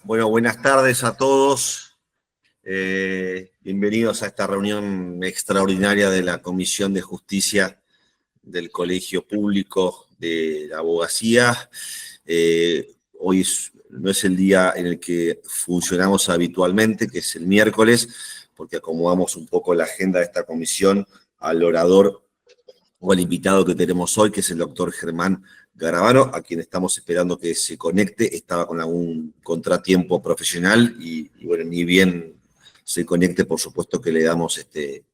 Bueno, buenas tardes a todos. Bienvenidos a esta reunión extraordinaria de la Comisión de Justicia del Colegio Público de la Abogacía. Hoy no es el día en el que funcionamos habitualmente, que es el miércoles, porque acomodamos un poco la agenda de esta comisión al orador o al invitado que tenemos hoy, que es el doctor Germán Garabano, a quien estamos esperando que se conecte. Estaba con algún contratiempo profesional y bueno, ni bien se conecte, por supuesto que le damos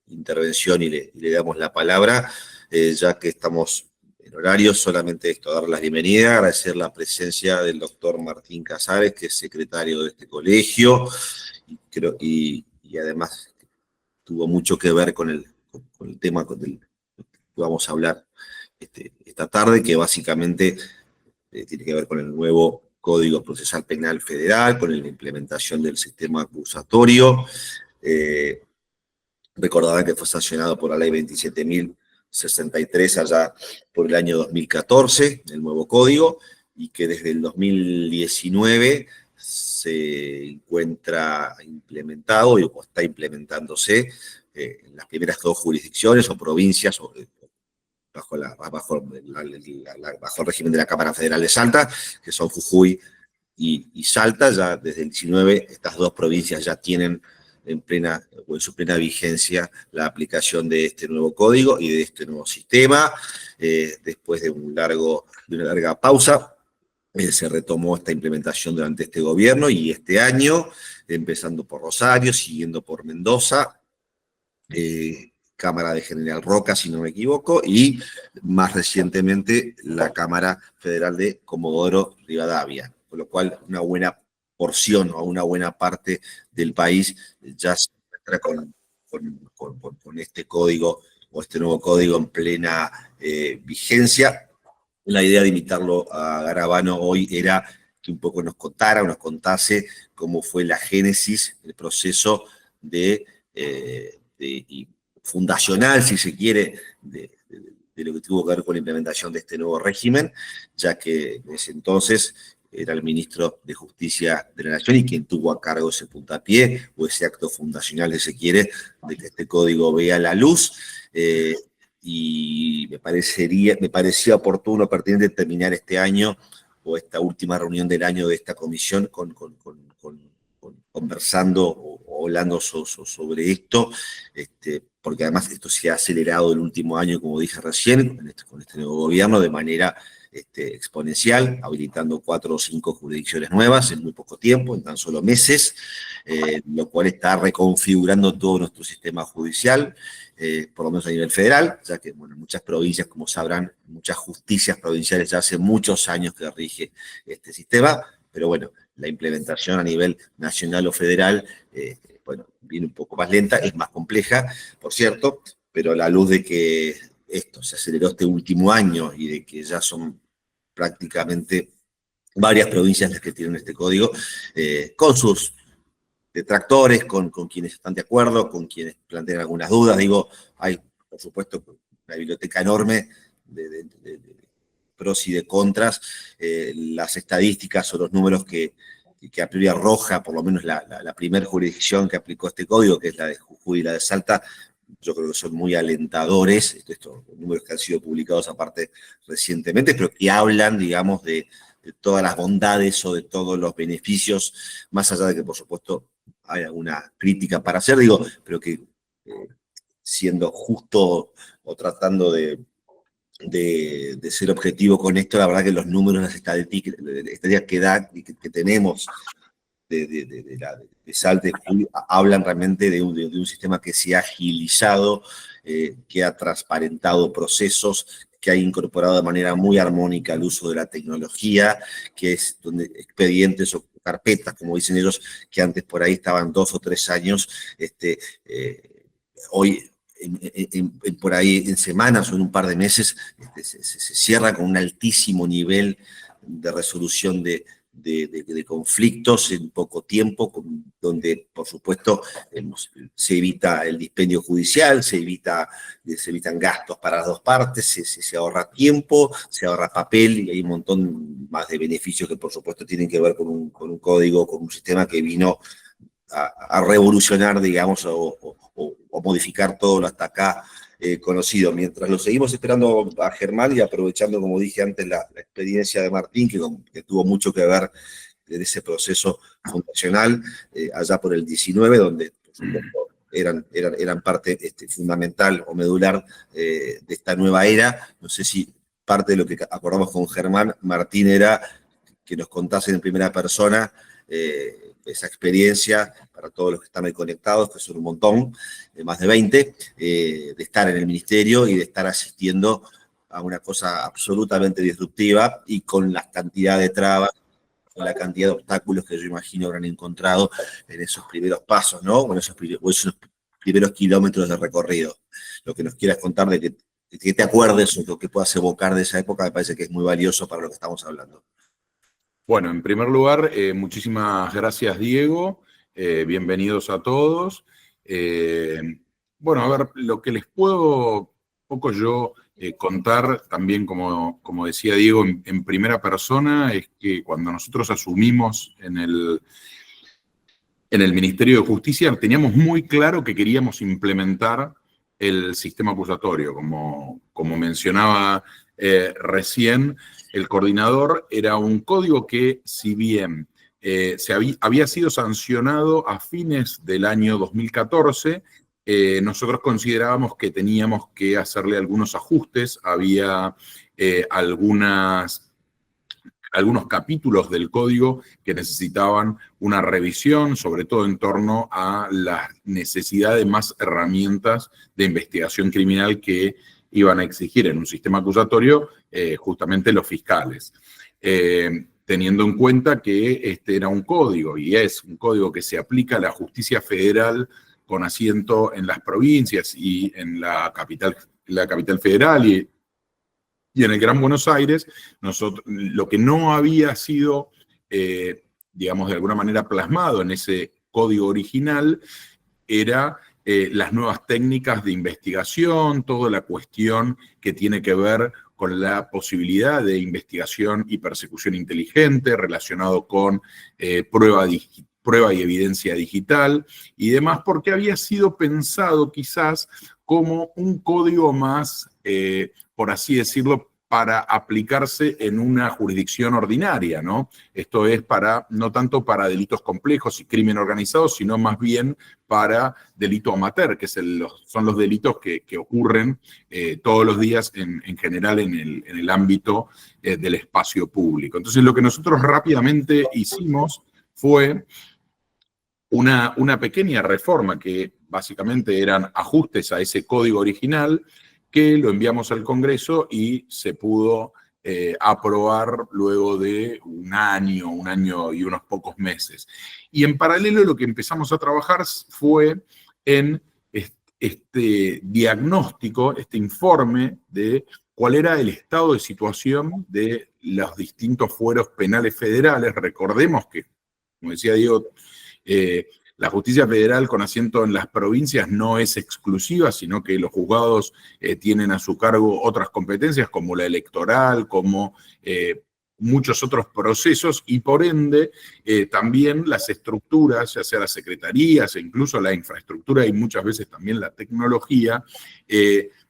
intervención y le damos la palabra, ya que estamos en horario. Solamente esto, dar la bienvenida, agradecer la presencia del doctor Martín Casares, que es secretario de este colegio, y además tuvo mucho que ver con el tema que vamos a hablar esta tarde, que básicamente tiene que ver con el nuevo Código Procesal Penal Federal, con la implementación del sistema acusatorio. Recordarán que fue sancionado por la ley 27.063 allá por el año 2014, el nuevo código, y que desde el 2019 se encuentra implementado o está implementándose en las primeras dos jurisdicciones o provincias bajo el régimen de la Cámara Federal de Salta, que son Jujuy y Salta. Ya desde el 19 estas dos provincias ya tienen en su plena vigencia la aplicación de este nuevo código y de este nuevo sistema. Después de una larga pausa, se retomó esta implementación durante este gobierno y este año, empezando por Rosario, siguiendo por Mendoza, Cámara de General Roca, si no me equivoco, y más recientemente la Cámara Federal de Comodoro Rivadavia, con lo cual una buena porción o una buena parte del país ya se encuentra con este código o este nuevo código en plena vigencia. La idea de invitarlo a Garabano hoy era que un poco nos contase cómo fue la génesis, el proceso y fundacional, si se quiere, de lo que tuvo que ver con la implementación de este nuevo régimen, ya que en ese entonces era el ministro de Justicia de la Nación y quien tuvo a cargo ese puntapié o ese acto fundacional, si se quiere, de que este código vea la luz. Y me parecía oportuno, pertinente terminar este año o esta última reunión del año de esta comisión conversando o hablando sobre esto, porque además esto se ha acelerado el último año, como dije recién, con este nuevo gobierno de manera exponencial, habilitando 4 o 5 jurisdicciones nuevas en muy poco tiempo, en tan solo meses, lo cual está reconfigurando todo nuestro sistema judicial, por lo menos a nivel federal, ya que bueno, muchas provincias, como sabrán, muchas justicias provinciales ya hace muchos años que rige este sistema, pero bueno, la implementación a nivel nacional o federal, bueno, viene un poco más lenta, es más compleja, por cierto, pero a la luz de que esto se aceleró este último año y de que ya son prácticamente varias provincias las que tienen este código, con sus detractores, con quienes están de acuerdo, con quienes plantean algunas dudas. Digo, hay, por supuesto, una biblioteca enorme de pros y de contras. Las estadísticas o los números que a priori arroja, por lo menos la primera jurisdicción que aplicó este código, que es la de Jujuy y la de Salta, yo creo que son muy alentadores, estos números que han sido publicados aparte recientemente, pero que hablan, digamos, de todas las bondades o de todos los beneficios, más allá de que, por supuesto, hay alguna crítica para hacer, digo, pero que siendo justo o tratando de ser objetivo con esto, la verdad que los números, las estadísticas que tenemos de Salta y Jujuy hablan realmente de un sistema que se ha agilizado, que ha transparentado procesos, que ha incorporado de manera muy armónica el uso de la tecnología, que es donde expedientes o carpetas, como dicen ellos, que antes por ahí estaban 2 o 3 años, hoy por ahí en semanas o en un par de meses se cierra con un altísimo nivel de resolución de de conflictos en poco tiempo, donde, por supuesto, se evita el dispendio judicial, se evitan gastos para las dos partes, se ahorra tiempo, se ahorra papel y hay un montón más de beneficios que, por supuesto, tienen que ver con un código, con un sistema que vino a revolucionar, digamos, o modificar todo lo hasta acá conocido. Mientras lo seguimos esperando a Germán y aprovechando, como dije antes, la experiencia de Martín, que tuvo mucho que ver en ese proceso fundacional, allá por el 19, donde, por supuesto, eran parte fundamental o medular de esta nueva era. No sé si parte de lo que acordamos con Germán, Martín, era que nos contasen en primera persona esa experiencia para todos los que están ahí conectados, que son un montón, más de 20, de estar en el ministerio y de estar asistiendo a una cosa absolutamente disruptiva y con la cantidad de trabas, con la cantidad de obstáculos que yo imagino habrán encontrado en esos primeros pasos, ¿no? Con esos primeros kilómetros de recorrido. Lo que nos quieras contar de que te acuerdes o lo que puedas evocar de esa época me parece que es muy valioso para lo que estamos hablando. Bueno, en primer lugar, muchísimas gracias, Diego. Bienvenidos a todos. Bueno, a ver, lo que les puedo poco yo contar, también como decía Diego, en primera persona, es que cuando nosotros asumimos en el Ministerio de Justicia, teníamos muy claro que queríamos implementar el sistema acusatorio. Como mencionaba recién, el coordinador era un código que, si bien había sido sancionado a fines del año 2014, nosotros considerábamos que teníamos que hacerle algunos ajustes. Había algunos capítulos del código que necesitaban una revisión, sobre todo en torno a la necesidad de más herramientas de investigación criminal que iban a exigir en un sistema acusatorio justamente los fiscales. Teniendo en cuenta que este era un código, y es un código que se aplica a la justicia federal con asiento en las provincias y en la capital federal y en el Gran Buenos Aires, lo que no había sido, digamos, de alguna manera plasmado en ese código original era las nuevas técnicas de investigación, toda la cuestión que tiene que ver con la posibilidad de investigación y persecución inteligente relacionado con prueba y evidencia digital y demás, porque había sido pensado quizás como un código más, por así decirlo, para aplicarse en una jurisdicción ordinaria, ¿no? Esto es no tanto para delitos complejos y crimen organizado, sino más bien para delito amateur, que son los delitos que ocurren todos los días en general en el ámbito del espacio público. Entonces, lo que nosotros rápidamente hicimos fue una pequeña reforma que básicamente eran ajustes a ese código original, que lo enviamos al Congreso y se pudo aprobar luego de un año y unos pocos meses. Y en paralelo lo que empezamos a trabajar fue en este diagnóstico, este informe de cuál era el estado de situación de los distintos fueros penales federales. Recordemos que, como decía Diego, la justicia federal con asiento en las provincias no es exclusiva, sino que los juzgados tienen a su cargo otras competencias como la electoral, como muchos otros procesos y por ende también las estructuras, ya sea las secretarías e incluso la infraestructura y muchas veces también la tecnología,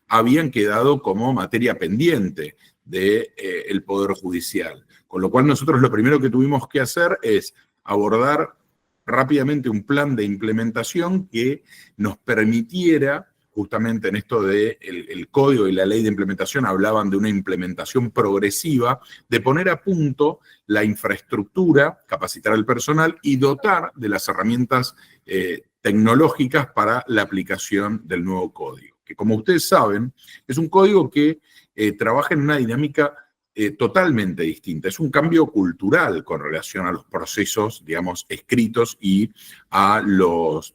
habían quedado como materia pendiente del Poder Judicial. Con lo cual nosotros lo primero que tuvimos que hacer es abordar rápidamente un plan de implementación que nos permitiera, justamente en esto del código y la ley de implementación hablaban de una implementación progresiva, de poner a punto la infraestructura, capacitar al personal y dotar de las herramientas tecnológicas para la aplicación del nuevo código. Que como ustedes saben, es un código que trabaja en una dinámica totalmente distinta. Es un cambio cultural con relación a los procesos, digamos, escritos y a los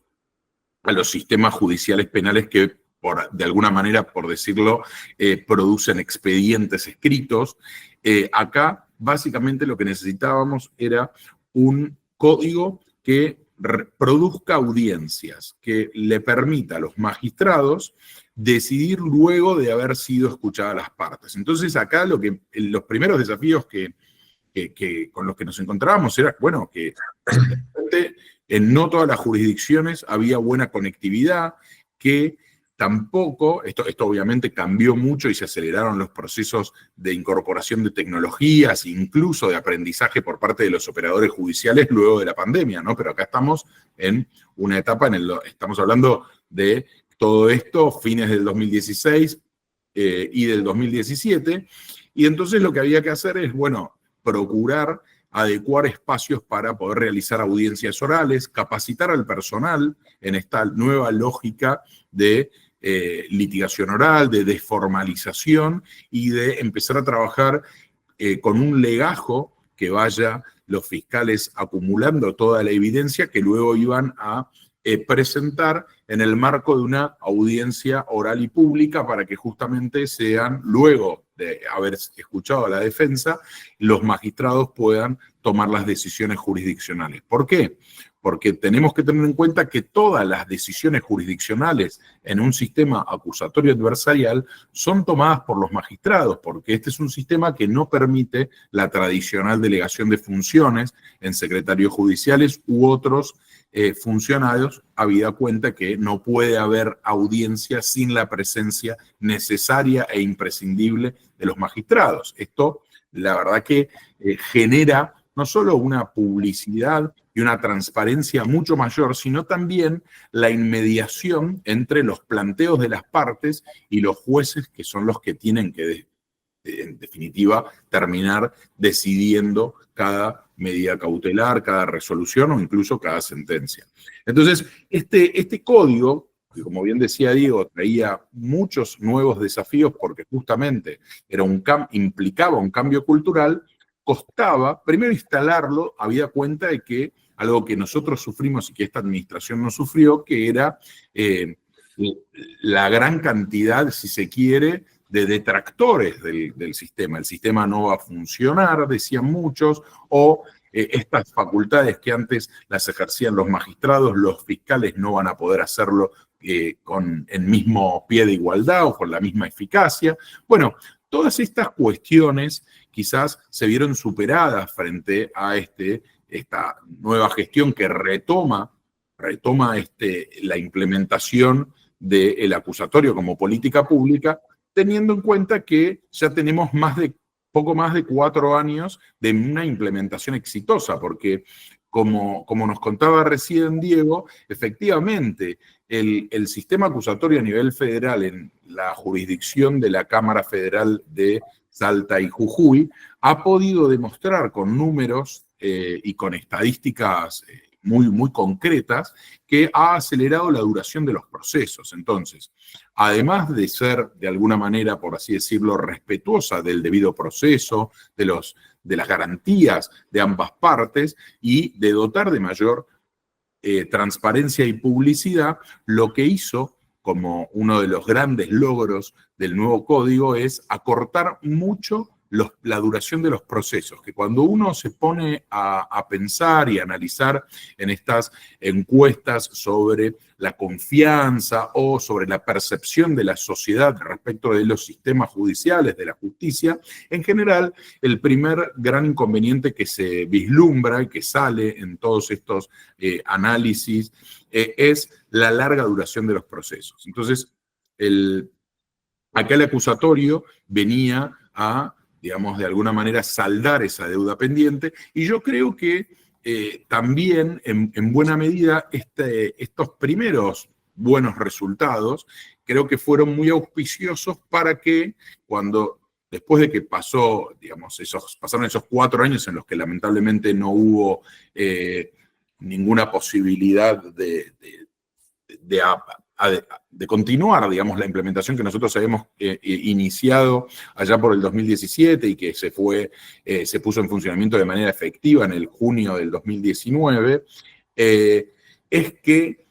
sistemas judiciales penales que, de alguna manera, por decirlo, producen expedientes escritos. Acá básicamente lo que necesitábamos era un código que produzca audiencias, que le permita a los magistrados decidir luego de haber sido escuchadas las partes. Entonces acá los primeros desafíos con los que nos encontrábamos era, bueno, que en no todas las jurisdicciones había buena conectividad, que tampoco, esto obviamente cambió mucho y se aceleraron los procesos de incorporación de tecnologías, incluso de aprendizaje por parte de los operadores judiciales luego de la pandemia, ¿no? Pero acá estamos en una etapa estamos hablando de todo esto, fines del 2016 y del 2017, y entonces lo que había que hacer es, bueno, procurar adecuar espacios para poder realizar audiencias orales, capacitar al personal en esta nueva lógica de litigación oral, de desformalización y de empezar a trabajar con un legajo que vaya los fiscales acumulando toda la evidencia que luego iban a presentar en el marco de una audiencia oral y pública para que justamente sean, luego de haber escuchado a la defensa, los magistrados puedan tomar las decisiones jurisdiccionales. ¿Por qué? Porque tenemos que tener en cuenta que todas las decisiones jurisdiccionales en un sistema acusatorio adversarial son tomadas por los magistrados, porque este es un sistema que no permite la tradicional delegación de funciones en secretarios judiciales u otros funcionarios, habida cuenta que no puede haber audiencia sin la presencia necesaria e imprescindible de los magistrados. Esto, la verdad que genera no solo una publicidad y una transparencia mucho mayor, sino también la inmediación entre los planteos de las partes y los jueces, que son los que tienen que, en definitiva, terminar decidiendo cada medida cautelar, cada resolución o incluso cada sentencia. Entonces, este código, que como bien decía Diego, traía muchos nuevos desafíos porque justamente implicaba un cambio cultural, costaba, primero instalarlo, había cuenta de que algo que nosotros sufrimos y que esta administración no sufrió, que era la gran cantidad, si se quiere, de detractores del sistema. El sistema no va a funcionar, decían muchos, o estas facultades que antes las ejercían los magistrados, los fiscales no van a poder hacerlo con el mismo pie de igualdad o con la misma eficacia. Bueno, todas estas cuestiones quizás se vieron superadas frente a esta nueva gestión que retoma la implementación del acusatorio como política pública, teniendo en cuenta que ya tenemos poco más de 4 años de una implementación exitosa, porque como nos contaba recién Diego, efectivamente el sistema acusatorio a nivel federal en la jurisdicción de la Cámara Federal de Salta y Jujuy ha podido demostrar con números y con estadísticas muy, muy concretas que ha acelerado la duración de los procesos. Entonces, además de ser de alguna manera, por así decirlo, respetuosa del debido proceso, de las garantías de ambas partes y de dotar de mayor transparencia y publicidad, lo que hizo como uno de los grandes logros del nuevo código es acortar mucho la duración de los procesos, que cuando uno se pone a pensar y a analizar en estas encuestas sobre la confianza o sobre la percepción de la sociedad respecto de los sistemas judiciales, de la justicia, en general, el primer gran inconveniente que se vislumbra y que sale en todos estos análisis es la larga duración de los procesos. Entonces, acá el acusatorio venía a, digamos, de alguna manera saldar esa deuda pendiente, y yo creo que también, en buena medida, estos primeros buenos resultados, creo que fueron muy auspiciosos para que después de que pasaron esos 4 años en los que lamentablemente no hubo ninguna posibilidad de continuar, digamos, la implementación que nosotros habíamos iniciado allá por el 2017 y que se puso en funcionamiento de manera efectiva en el junio del 2019, es que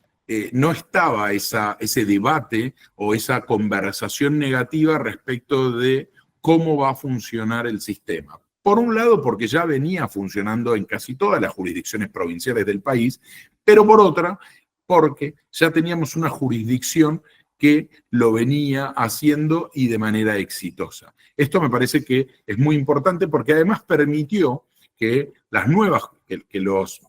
no estaba ese debate o esa conversación negativa respecto de cómo va a funcionar el sistema. Por un lado, porque ya venía funcionando en casi todas las jurisdicciones provinciales del país, pero por otra, porque ya teníamos una jurisdicción que lo venía haciendo y de manera exitosa. Esto me parece que es muy importante porque además permitió que los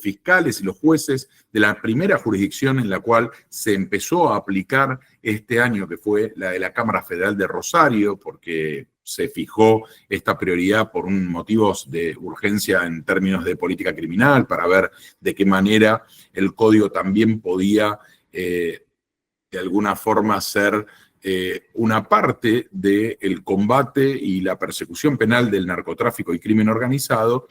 fiscales y los jueces de la primera jurisdicción en la cual se empezó a aplicar este año, que fue la de la Cámara Federal de Rosario, porque se fijó esta prioridad por motivos de urgencia en términos de política criminal, para ver de qué manera el código también podía de alguna forma ser una parte del combate y la persecución penal del narcotráfico y crimen organizado.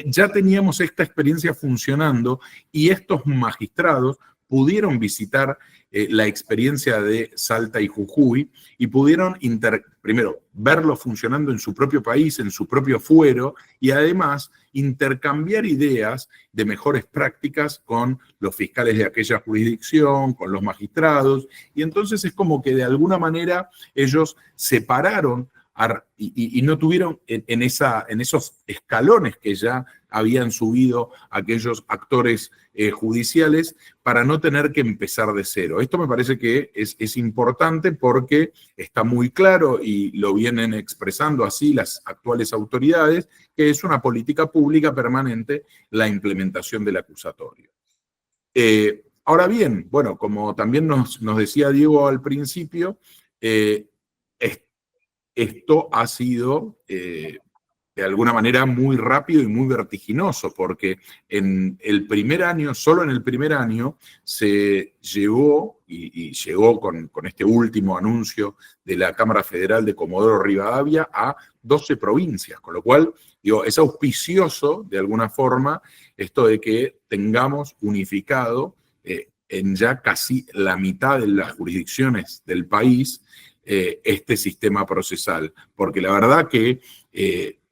Ya teníamos esta experiencia funcionando y estos magistrados pudieron visitar la experiencia de Salta y Jujuy y pudieron, primero, verlo funcionando en su propio país, en su propio fuero, y además intercambiar ideas de mejores prácticas con los fiscales de aquella jurisdicción, con los magistrados, y entonces es como que de alguna manera ellos separaron y no tuvieron en esos escalones que ya habían subido aquellos actores judiciales para no tener que empezar de cero. Esto me parece que es importante porque está muy claro y lo vienen expresando así las actuales autoridades, que es una política pública permanente la implementación del acusatorio. Ahora bien, bueno, como también nos decía Diego al principio, esto ha sido de alguna manera muy rápido y muy vertiginoso, porque en el primer año, solo en el primer año, se llegó, y llegó con este último anuncio de la Cámara Federal de Comodoro Rivadavia, a 12 provincias, con lo cual, digo, es auspicioso, de alguna forma, esto de que tengamos unificado en ya casi la mitad de las jurisdicciones del país este sistema procesal, porque la verdad que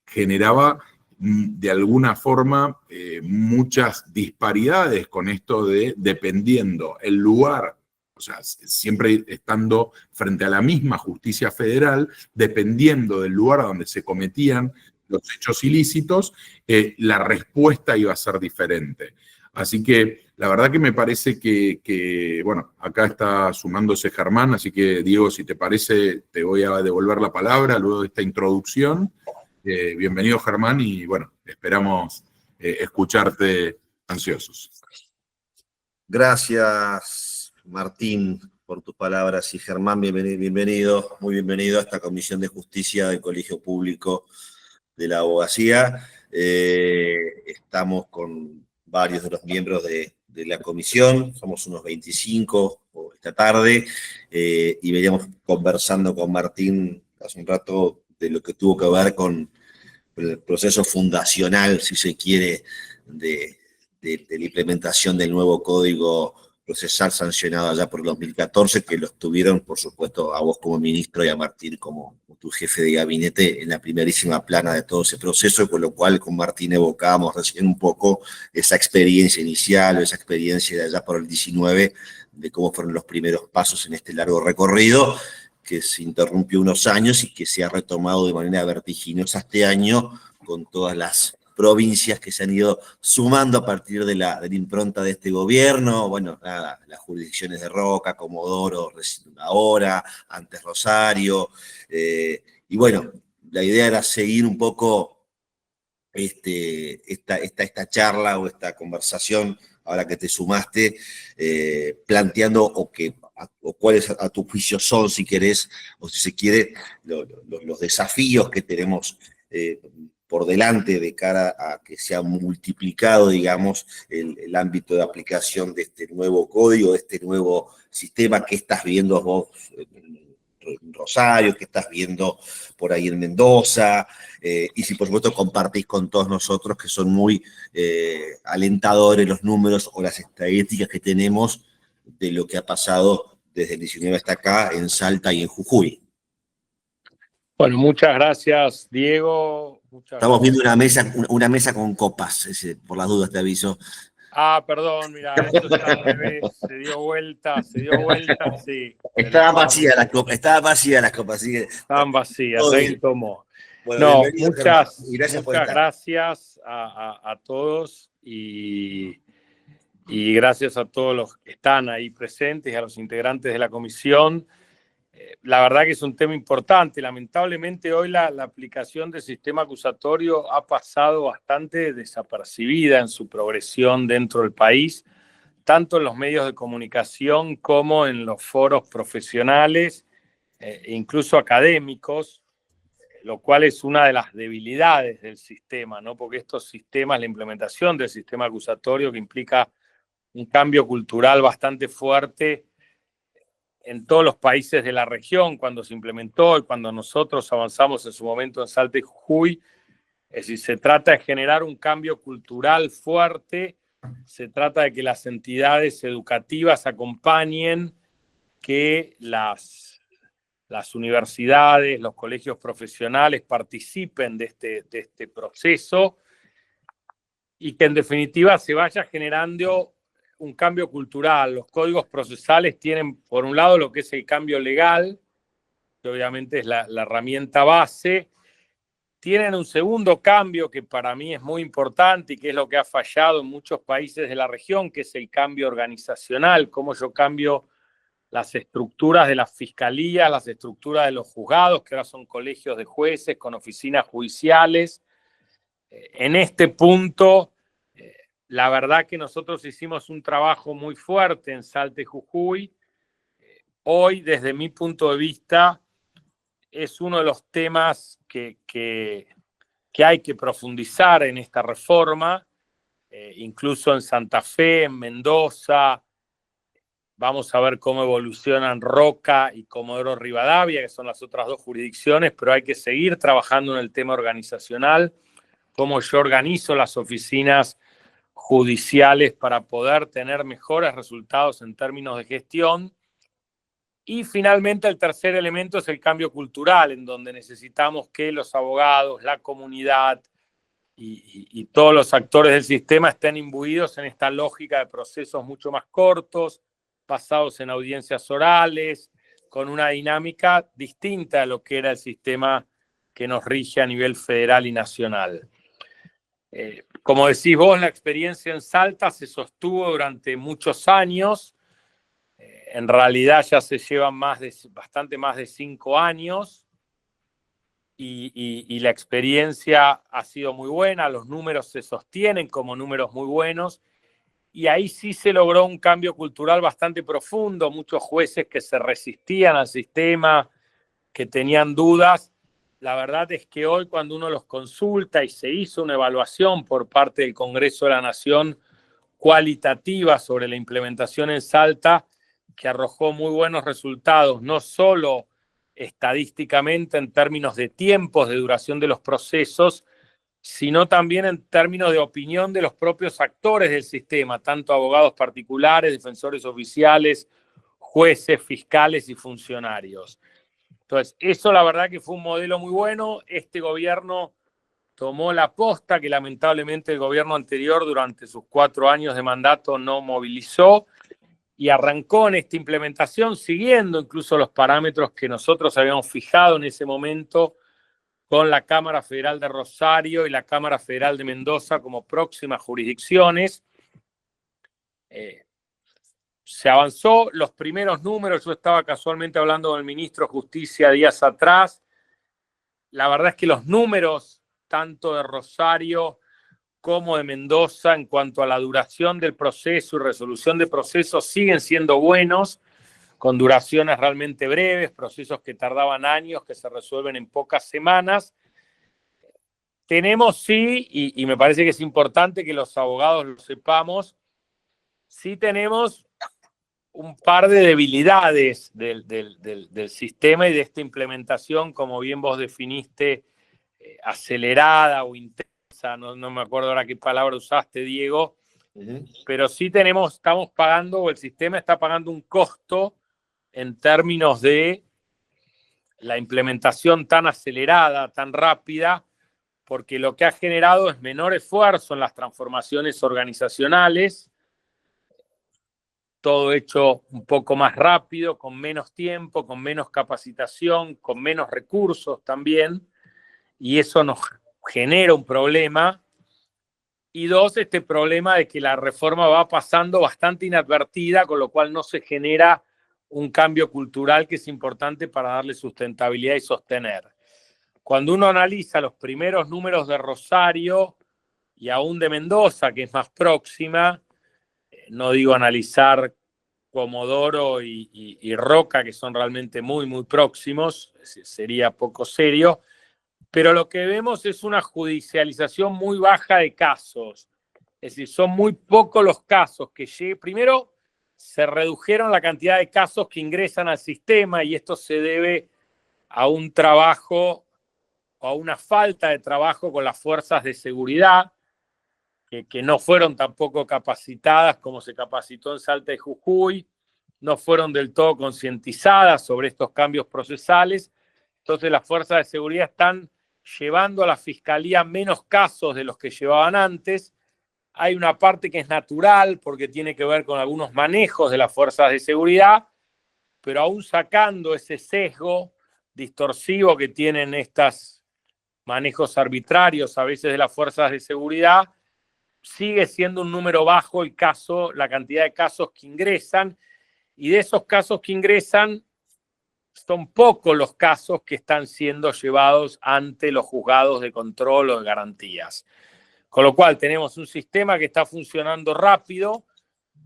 generaba de alguna forma muchas disparidades con esto de dependiendo el lugar, o sea, siempre estando frente a la misma justicia federal, dependiendo del lugar donde se cometían los hechos ilícitos, la respuesta iba a ser diferente. Así que la verdad que me parece que, bueno, acá está sumándose Germán, así que Diego, si te parece, te voy a devolver la palabra luego de esta introducción. Bienvenido, Germán, y bueno, esperamos escucharte ansiosos. Gracias, Martín, por tus palabras, y Germán, bienvenido, muy bienvenido a esta Comisión de Justicia del Colegio Público de la Abogacía. Estamos con varios de los miembros de la comisión, somos unos 25 esta tarde, y veníamos conversando con Martín hace un rato de lo que tuvo que ver con el proceso fundacional, si se quiere, de la implementación del nuevo Código Procesal sancionado allá por el 2014, que los tuvieron, por supuesto, a vos como ministro y a Martín como tu jefe de gabinete en la primerísima plana de todo ese proceso, con lo cual con Martín evocábamos recién un poco esa experiencia inicial o esa experiencia de allá por el 19, de cómo fueron los primeros pasos en este largo recorrido, que se interrumpió unos años y que se ha retomado de manera vertiginosa este año con todas las provincias que se han ido sumando a partir de la impronta de este gobierno. Bueno, nada, las jurisdicciones de Roca, Comodoro, ahora, antes Rosario, y bueno, la idea era seguir un poco esta charla o esta conversación, ahora que te sumaste, planteando o cuáles a tu juicio son, si querés, o si se quiere, los desafíos que tenemos por delante de cara a que se ha multiplicado, digamos, el ámbito de aplicación de este nuevo código, de este nuevo sistema. ¿Qué estás viendo vos en Rosario? ¿Qué estás viendo por ahí en Mendoza? Y si por supuesto compartís con todos nosotros, que son muy alentadores los números o las estadísticas que tenemos de lo que ha pasado desde el 19 hasta acá en Salta y en Jujuy. Bueno, muchas gracias, Diego. Estamos viendo una mesa con copas, por las dudas te aviso. Ah, perdón, mira, esto está al revés, se dio vuelta, sí. Estaba vacía las copas, así que... Estaban vacías, ahí tomó. Bueno, No, bienvenido, Germán, y gracias por muchas estar. gracias a todos y gracias a todos los que están ahí presentes y a los integrantes de la comisión. La verdad que es un tema importante. Lamentablemente hoy la aplicación del sistema acusatorio ha pasado bastante desapercibida en su progresión dentro del país, tanto en los medios de comunicación como en los foros profesionales e incluso académicos, lo cual es una de las debilidades del sistema, ¿no? Porque estos sistemas, la implementación del sistema acusatorio que implica un cambio cultural bastante fuerte en todos los países de la región, cuando se implementó y cuando nosotros avanzamos en su momento en Salta y Jujuy, es decir, se trata de generar un cambio cultural fuerte, se trata de que las entidades educativas acompañen, que las universidades, los colegios profesionales participen de este proceso y que en definitiva se vaya generando un cambio cultural. Los códigos procesales tienen, por un lado, lo que es el cambio legal, que obviamente es la herramienta base. Tienen un segundo cambio que para mí es muy importante y que es lo que ha fallado en muchos países de la región, que es el cambio organizacional, cómo yo cambio las estructuras de las fiscalías, las estructuras de los juzgados, que ahora son colegios de jueces con oficinas judiciales. En este punto, la verdad que nosotros hicimos un trabajo muy fuerte en Salta y Jujuy. Hoy, desde mi punto de vista, es uno de los temas que hay que profundizar en esta reforma, incluso en Santa Fe, en Mendoza. Vamos a ver cómo evolucionan Roca y Comodoro Rivadavia, que son las otras dos jurisdicciones, pero hay que seguir trabajando en el tema organizacional, cómo yo organizo las oficinas judiciales para poder tener mejores resultados en términos de gestión. Y finalmente el tercer elemento es el cambio cultural, en donde necesitamos que los abogados, la comunidad y todos los actores del sistema estén imbuidos en esta lógica de procesos mucho más cortos, basados en audiencias orales, con una dinámica distinta a lo que era el sistema que nos rige a nivel federal y nacional. Como decís vos, la experiencia en Salta se sostuvo durante muchos años. En realidad ya se llevan bastante más de 5 años y la experiencia ha sido muy buena, los números se sostienen como números muy buenos y ahí sí se logró un cambio cultural bastante profundo, muchos jueces que se resistían al sistema, que tenían dudas. La verdad es que hoy cuando uno los consulta y se hizo una evaluación por parte del Congreso de la Nación cualitativa sobre la implementación en Salta, que arrojó muy buenos resultados, no solo estadísticamente en términos de tiempos de duración de los procesos, sino también en términos de opinión de los propios actores del sistema, tanto abogados particulares, defensores oficiales, jueces, fiscales y funcionarios. Entonces, eso la verdad que fue un modelo muy bueno. Este gobierno tomó la posta que lamentablemente el gobierno anterior durante sus 4 años de mandato no movilizó y arrancó en esta implementación siguiendo incluso los parámetros que nosotros habíamos fijado en ese momento con la Cámara Federal de Rosario y la Cámara Federal de Mendoza como próximas jurisdicciones. Se avanzó los primeros números. Yo estaba casualmente hablando con el ministro de Justicia días atrás. La verdad es que los números, tanto de Rosario como de Mendoza, en cuanto a la duración del proceso y resolución de procesos, siguen siendo buenos, con duraciones realmente breves, procesos que tardaban años, que se resuelven en pocas semanas. Tenemos sí, y me parece que es importante que los abogados lo sepamos, sí tenemos un par de debilidades del sistema y de esta implementación, como bien vos definiste, acelerada o intensa, no me acuerdo ahora qué palabra usaste, Diego, pero sí estamos pagando, o el sistema está pagando un costo en términos de la implementación tan acelerada, tan rápida, porque lo que ha generado es menor esfuerzo en las transformaciones organizacionales, todo hecho un poco más rápido, con menos tiempo, con menos capacitación, con menos recursos también. y eso nos genera un problema. Y dos, este problema de que la reforma va pasando bastante inadvertida, con lo cual no se genera un cambio cultural que es importante para darle sustentabilidad y sostener. Cuando uno analiza los primeros números de Rosario y aún de Mendoza, que es más próxima, no digo analizar Comodoro y Roca, que son realmente muy, muy próximos, sería poco serio, pero lo que vemos es una judicialización muy baja de casos. Es decir, son muy pocos los casos que llegan. Primero, se redujeron la cantidad de casos que ingresan al sistema y esto se debe a un trabajo o a una falta de trabajo con las fuerzas de seguridad, que no fueron tampoco capacitadas como se capacitó en Salta y Jujuy, no fueron del todo concientizadas sobre estos cambios procesales. Entonces las fuerzas de seguridad están llevando a la fiscalía menos casos de los que llevaban antes. Hay una parte que es natural porque tiene que ver con algunos manejos de las fuerzas de seguridad, pero aún sacando ese sesgo distorsivo que tienen estos manejos arbitrarios a veces de las fuerzas de seguridad, sigue siendo un número bajo la cantidad de casos que ingresan, y de esos casos que ingresan son pocos los casos que están siendo llevados ante los juzgados de control o de garantías. Con lo cual tenemos un sistema que está funcionando rápido,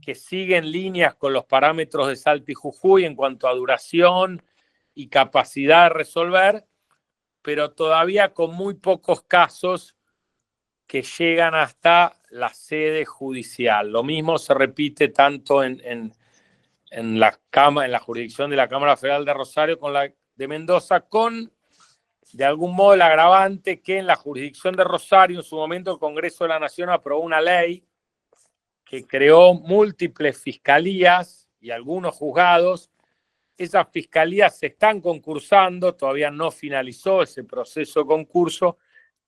que sigue en líneas con los parámetros de Salta y Jujuy en cuanto a duración y capacidad de resolver, pero todavía con muy pocos casos que llegan hasta la sede judicial. Lo mismo se repite tanto en la jurisdicción de la Cámara Federal de Rosario con la de Mendoza, con de algún modo el agravante que en la jurisdicción de Rosario en su momento el Congreso de la Nación aprobó una ley que creó múltiples fiscalías y algunos juzgados. Esas fiscalías se están concursando, todavía no finalizó ese proceso de concurso,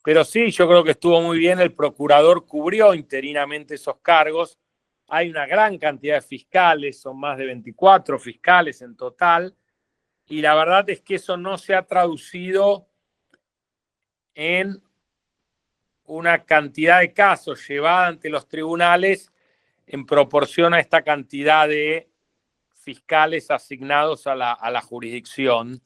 pero sí, yo creo que estuvo muy bien, el procurador cubrió interinamente esos cargos. Hay una gran cantidad de fiscales, son más de 24 fiscales en total, y la verdad es que eso no se ha traducido en una cantidad de casos llevada ante los tribunales en proporción a esta cantidad de fiscales asignados a la jurisdicción.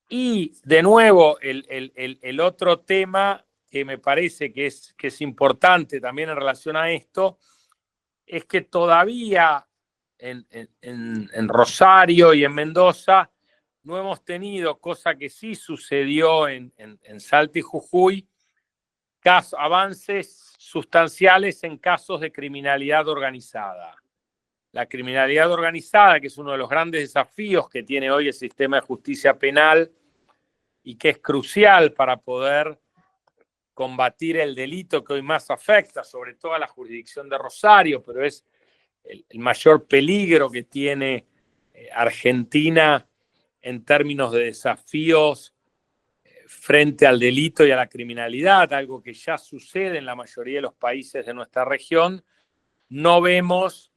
Y de nuevo, el otro tema que me parece que es importante también en relación a esto, es que todavía en Rosario y en Mendoza no hemos tenido, cosa que sí sucedió en Salta y Jujuy, avances sustanciales en casos de criminalidad organizada. La criminalidad organizada, que es uno de los grandes desafíos que tiene hoy el sistema de justicia penal y que es crucial para poder combatir el delito que hoy más afecta, sobre todo a la jurisdicción de Rosario, pero es el mayor peligro que tiene Argentina en términos de desafíos frente al delito y a la criminalidad, algo que ya sucede en la mayoría de los países de nuestra región. No vemos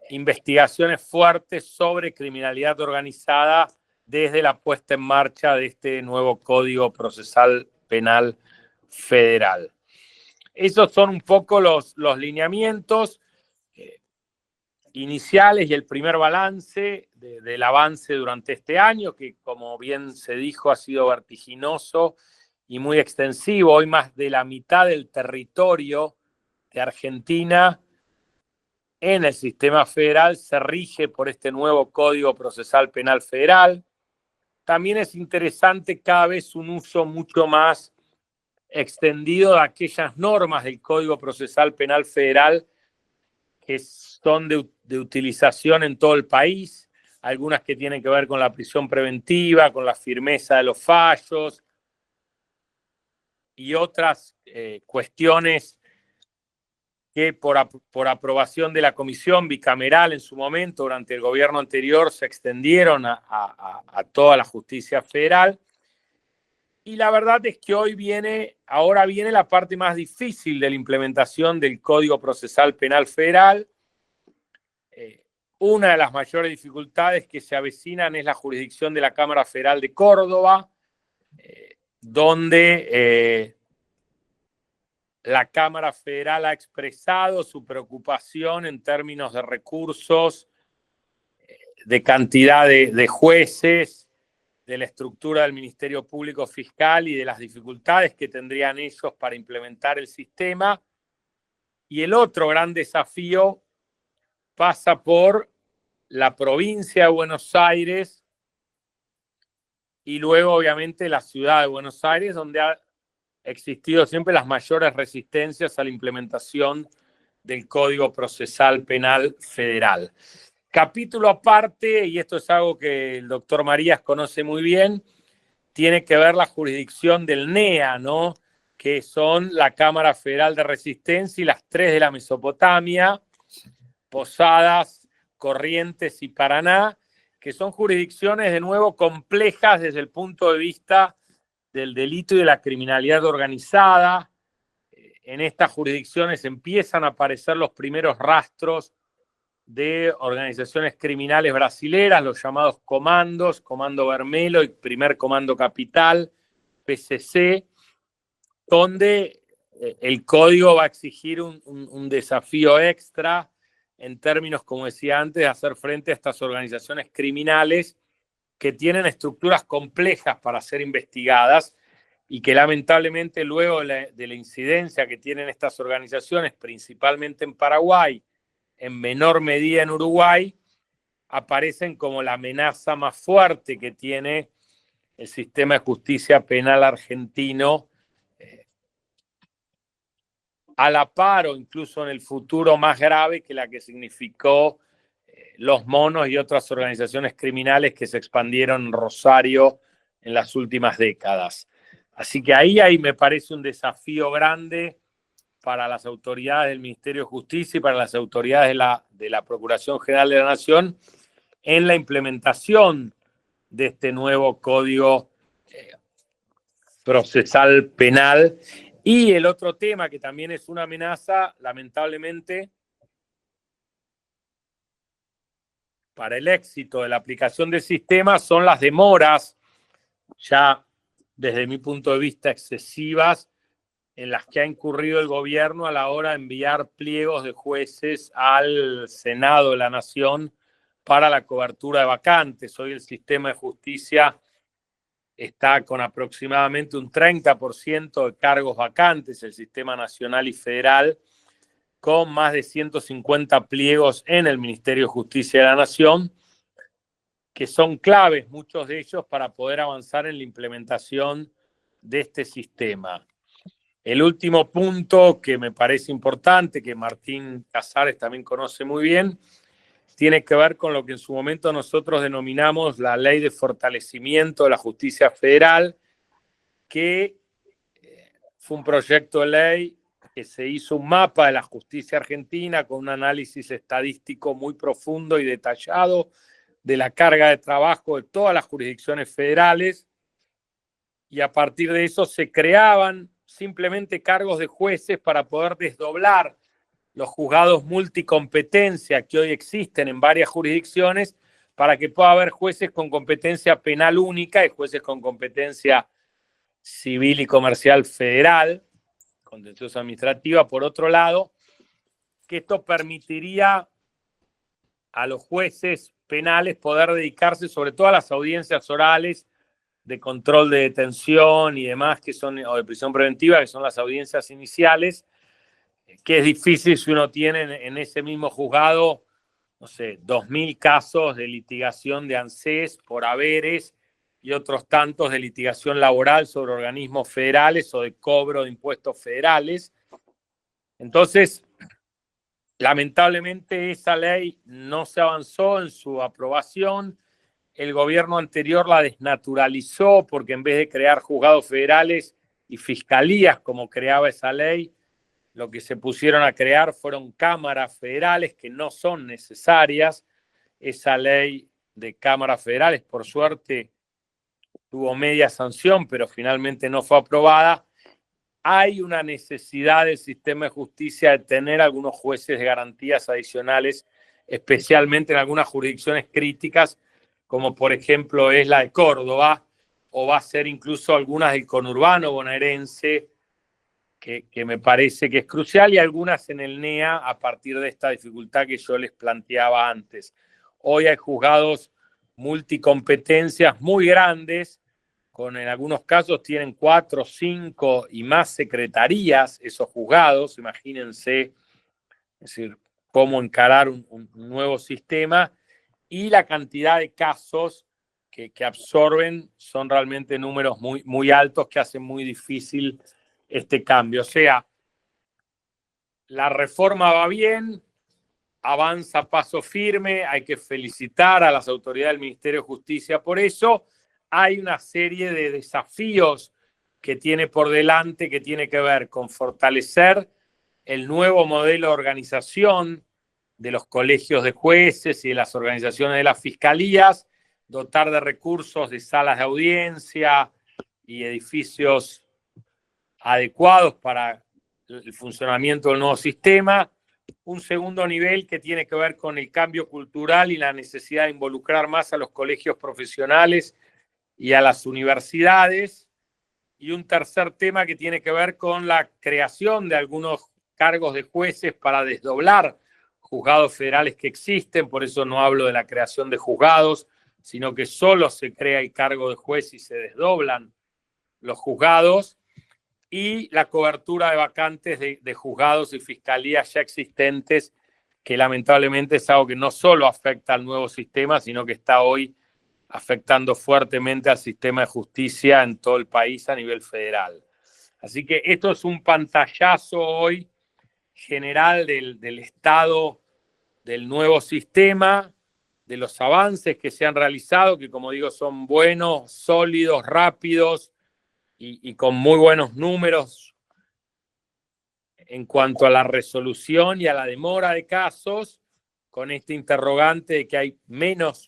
investigaciones fuertes sobre criminalidad organizada desde la puesta en marcha de este nuevo Código Procesal Penal Federal. Esos son un poco los lineamientos iniciales y el primer balance del avance durante este año, que como bien se dijo ha sido vertiginoso y muy extensivo. Hoy más de la mitad del territorio de Argentina en el sistema federal se rige por este nuevo Código Procesal Penal Federal. También es interesante cada vez un uso mucho más extendido de aquellas normas del Código Procesal Penal Federal que son de utilización en todo el país, algunas que tienen que ver con la prisión preventiva, con la firmeza de los fallos y otras cuestiones que por aprobación de la comisión bicameral en su momento, durante el gobierno anterior, se extendieron a toda la justicia federal. Y la verdad es que ahora viene la parte más difícil de la implementación del Código Procesal Penal Federal. Una de las mayores dificultades que se avecinan es la jurisdicción de la Cámara Federal de Córdoba. donde la Cámara Federal ha expresado su preocupación en términos de recursos, de cantidad de jueces, de la estructura del Ministerio Público Fiscal y de las dificultades que tendrían ellos para implementar el sistema. Y el otro gran desafío pasa por la provincia de Buenos Aires y luego, obviamente, la ciudad de Buenos Aires, donde ha existido siempre las mayores resistencias a la implementación del Código Procesal Penal Federal. Capítulo aparte, y esto es algo que el doctor Marías conoce muy bien, tiene que ver la jurisdicción del NEA, ¿no? Que son la Cámara Federal de Resistencia y las 3 de la Mesopotamia, Posadas, Corrientes y Paraná, que son jurisdicciones de nuevo complejas desde el punto de vista del delito y de la criminalidad organizada. En estas jurisdicciones empiezan a aparecer los primeros rastros de organizaciones criminales brasileras, los llamados comandos, Comando Vermelho y Primer Comando Capital, PCC, donde el código va a exigir un desafío extra en términos, como decía antes, de hacer frente a estas organizaciones criminales que tienen estructuras complejas para ser investigadas y que lamentablemente luego de la incidencia que tienen estas organizaciones, principalmente en Paraguay, en menor medida en Uruguay, aparecen como la amenaza más fuerte que tiene el sistema de justicia penal argentino, a la par o incluso en el futuro más grave que la que significó los Monos y otras organizaciones criminales que se expandieron en Rosario en las últimas décadas. Así que ahí me parece un desafío grande para las autoridades del Ministerio de Justicia y para las autoridades de la Procuración General de la Nación en la implementación de este nuevo Código Procesal Penal. Y el otro tema que también es una amenaza, lamentablemente, para el éxito de la aplicación del sistema son las demoras, ya desde mi punto de vista excesivas, en las que ha incurrido el gobierno a la hora de enviar pliegos de jueces al Senado de la Nación para la cobertura de vacantes. Hoy el sistema de justicia está con aproximadamente un 30% de cargos vacantes, el sistema nacional y federal, con más de 150 pliegos en el Ministerio de Justicia de la Nación, que son claves, muchos de ellos, para poder avanzar en la implementación de este sistema. El último punto que me parece importante, que Martín Casares también conoce muy bien, tiene que ver con lo que en su momento nosotros denominamos la Ley de Fortalecimiento de la Justicia Federal, que fue un proyecto de ley que se hizo un mapa de la justicia argentina con un análisis estadístico muy profundo y detallado de la carga de trabajo de todas las jurisdicciones federales, y a partir de eso se creaban simplemente cargos de jueces para poder desdoblar los juzgados multicompetencia que hoy existen en varias jurisdicciones, para que pueda haber jueces con competencia penal única y jueces con competencia civil y comercial federal, contencioso administrativa, por otro lado, que esto permitiría a los jueces penales poder dedicarse sobre todo a las audiencias orales de control de detención y demás, que son, o de prisión preventiva, que son las audiencias iniciales, que es difícil si uno tiene en ese mismo juzgado, no sé, 2.000 casos de litigación de ANSES por haberes y otros tantos de litigación laboral sobre organismos federales o de cobro de impuestos federales. Entonces, lamentablemente esa ley no se avanzó en su aprobación. El gobierno anterior la desnaturalizó porque en vez de crear juzgados federales y fiscalías como creaba esa ley, lo que se pusieron a crear fueron cámaras federales que no son necesarias. Esa ley de cámaras federales, por suerte, tuvo media sanción, pero finalmente no fue aprobada. Hay una necesidad del sistema de justicia de tener algunos jueces de garantías adicionales, especialmente en algunas jurisdicciones críticas, como por ejemplo es la de Córdoba, o va a ser incluso algunas del conurbano bonaerense, que me parece que es crucial, y algunas en el NEA a partir de esta dificultad que yo les planteaba antes. Hoy hay juzgados multicompetencias muy grandes, en algunos casos tienen 4, 5 y más secretarías esos juzgados. Imagínense, es decir, cómo encarar un nuevo sistema, y la cantidad de casos que absorben son realmente números muy, muy altos que hacen muy difícil este cambio. O sea, la reforma va bien, avanza a paso firme, hay que felicitar a las autoridades del Ministerio de Justicia por eso. Hay una serie de desafíos que tiene por delante, que tiene que ver con fortalecer el nuevo modelo de organización de los colegios de jueces y de las organizaciones de las fiscalías, dotar de recursos de salas de audiencia y edificios adecuados para el funcionamiento del nuevo sistema. Un segundo nivel que tiene que ver con el cambio cultural y la necesidad de involucrar más a los colegios profesionales y a las universidades. Y un tercer tema que tiene que ver con la creación de algunos cargos de jueces para desdoblar juzgados federales que existen. Por eso no hablo de la creación de juzgados, sino que solo se crea el cargo de juez y se desdoblan los juzgados. Y la cobertura de vacantes de juzgados y fiscalías ya existentes, que lamentablemente es algo que no solo afecta al nuevo sistema, sino que está hoy afectando fuertemente al sistema de justicia en todo el país a nivel federal. Así que esto es un pantallazo hoy general del estado del nuevo sistema, de los avances que se han realizado, que como digo son buenos, sólidos, rápidos, y con muy buenos números en cuanto a la resolución y a la demora de casos, con este interrogante de que hay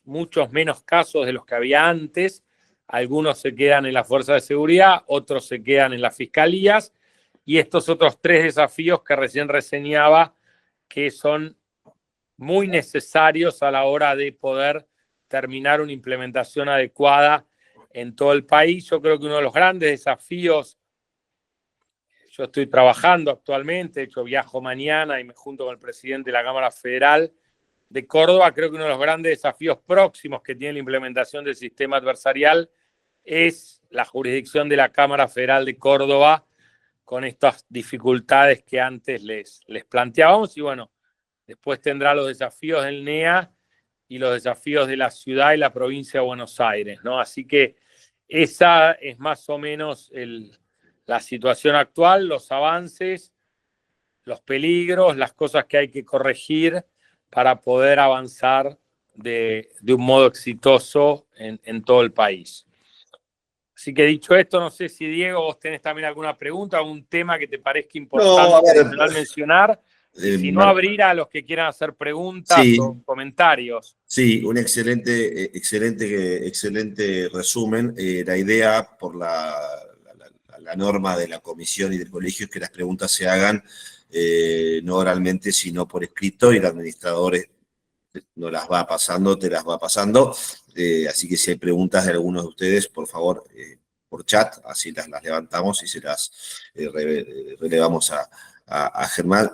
muchos menos casos de los que había antes. Algunos se quedan en las fuerzas de seguridad, otros se quedan en las fiscalías, y estos otros 3 desafíos que recién reseñaba, que son muy necesarios a la hora de poder terminar una implementación adecuada en todo el país. Yo creo que uno de los grandes desafíos, yo estoy trabajando actualmente, de hecho viajo mañana y me junto con el presidente de la Cámara Federal de Córdoba. Creo que uno de los grandes desafíos próximos que tiene la implementación del sistema adversarial es la jurisdicción de la Cámara Federal de Córdoba, con estas dificultades que antes les planteábamos. Y bueno, después tendrá los desafíos del NEA y los desafíos de la ciudad y la provincia de Buenos Aires, ¿no? Así que esa es más o menos la situación actual, los avances, los peligros, las cosas que hay que corregir para poder avanzar de un modo exitoso en todo el país. Así que dicho esto, no sé si Diego, vos tenés también alguna pregunta, algún tema que te parezca importante mencionar. Si no, abrir a los que quieran hacer preguntas o comentarios. Sí, un excelente resumen. La idea por la norma de la comisión y del colegio es que las preguntas se hagan no oralmente, sino por escrito, y el administrador no las va pasando, te las va pasando. Así que si hay preguntas de algunos de ustedes, por favor, por chat, así las levantamos y se las relevamos a Germán.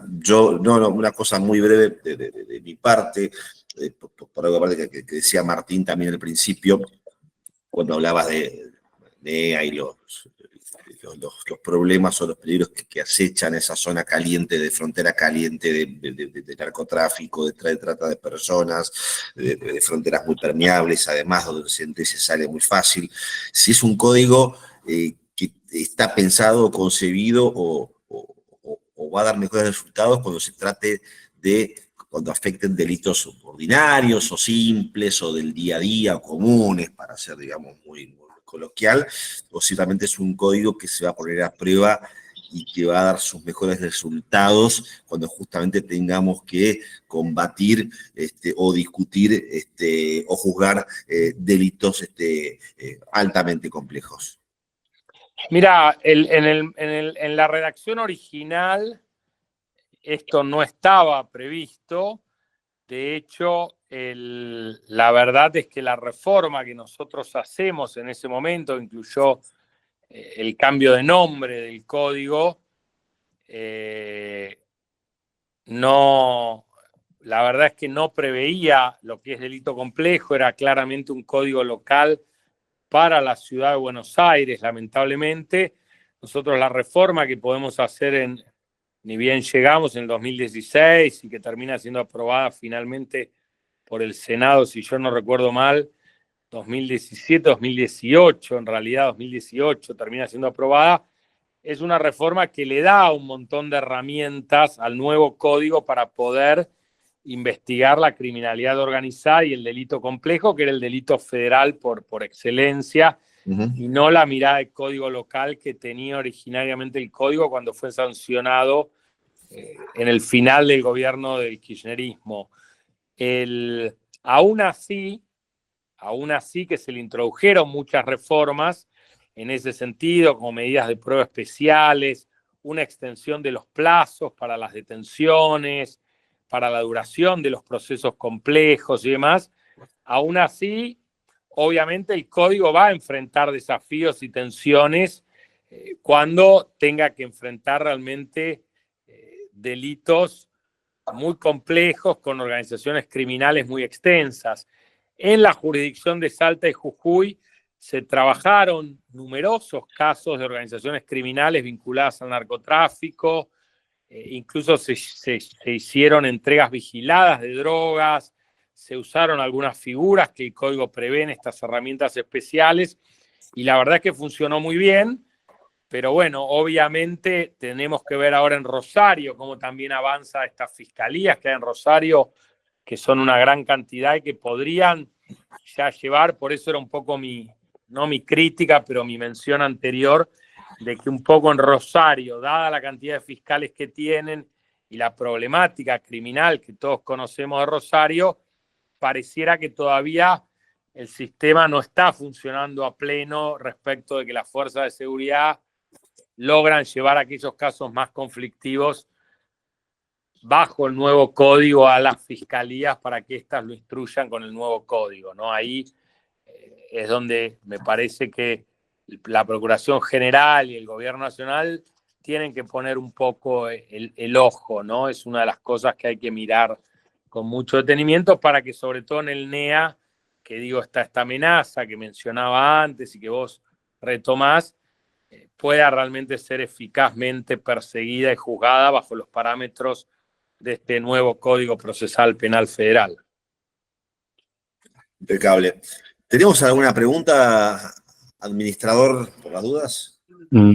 Una cosa muy breve de mi parte, por algo aparte que decía Martín también al principio, cuando hablabas de NEA y los problemas o los peligros que acechan esa zona caliente, de frontera caliente, de narcotráfico, de trata de personas, de fronteras muy permeables, además donde se entra y se sale muy fácil. Si es un código que está pensado o concebido o va a dar mejores resultados cuando se trate cuando afecten delitos ordinarios o simples o del día a día o comunes, para ser, digamos, muy coloquial, o si realmente es un código que se va a poner a prueba y que va a dar sus mejores resultados cuando justamente tengamos que combatir o discutir o juzgar delitos altamente complejos. Mira, en la redacción original esto no estaba previsto. De hecho, la verdad es que la reforma que nosotros hacemos en ese momento incluyó el cambio de nombre del código. No, la verdad es que no preveía lo que es delito complejo, era claramente un código local para la ciudad de Buenos Aires, lamentablemente. Nosotros la reforma que podemos hacer ni bien llegamos en el 2016 y que termina siendo aprobada finalmente por el Senado, si yo no recuerdo mal, 2017, 2018, en realidad 2018 termina siendo aprobada, es una reforma que le da un montón de herramientas al nuevo código para poder investigar la criminalidad organizada y el delito complejo, que era el delito federal por excelencia, y no la mirada de código local que tenía originariamente el código cuando fue sancionado en el final del gobierno del kirchnerismo. Aún así que se le introdujeron muchas reformas en ese sentido, como medidas de prueba especiales, una extensión de los plazos para las detenciones, para la duración de los procesos complejos y demás. Aún así, obviamente el código va a enfrentar desafíos y tensiones cuando tenga que enfrentar realmente delitos muy complejos con organizaciones criminales muy extensas. En la jurisdicción de Salta y Jujuy se trabajaron numerosos casos de organizaciones criminales vinculadas al narcotráfico, incluso se hicieron entregas vigiladas de drogas, se usaron algunas figuras que el código prevé en estas herramientas especiales, y la verdad es que funcionó muy bien, pero bueno, obviamente tenemos que ver ahora en Rosario cómo también avanza estas fiscalías que hay en Rosario, que son una gran cantidad y que podrían ya llevar, por eso era un poco no mi crítica, pero mi mención anterior, de que un poco en Rosario, dada la cantidad de fiscales que tienen y la problemática criminal que todos conocemos de Rosario, pareciera que todavía el sistema no está funcionando a pleno respecto de que las fuerzas de seguridad logran llevar aquellos casos más conflictivos bajo el nuevo código a las fiscalías para que éstas lo instruyan con el nuevo código, ¿no? Ahí es donde me parece que la Procuración General y el Gobierno Nacional tienen que poner un poco el ojo, ¿no? Es una de las cosas que hay que mirar con mucho detenimiento para que, sobre todo en el NEA, que digo, está esta amenaza que mencionaba antes y que vos retomás, pueda realmente ser eficazmente perseguida y juzgada bajo los parámetros de este nuevo Código Procesal Penal Federal. Impecable. ¿Tenemos alguna pregunta, administrador, por las dudas? No,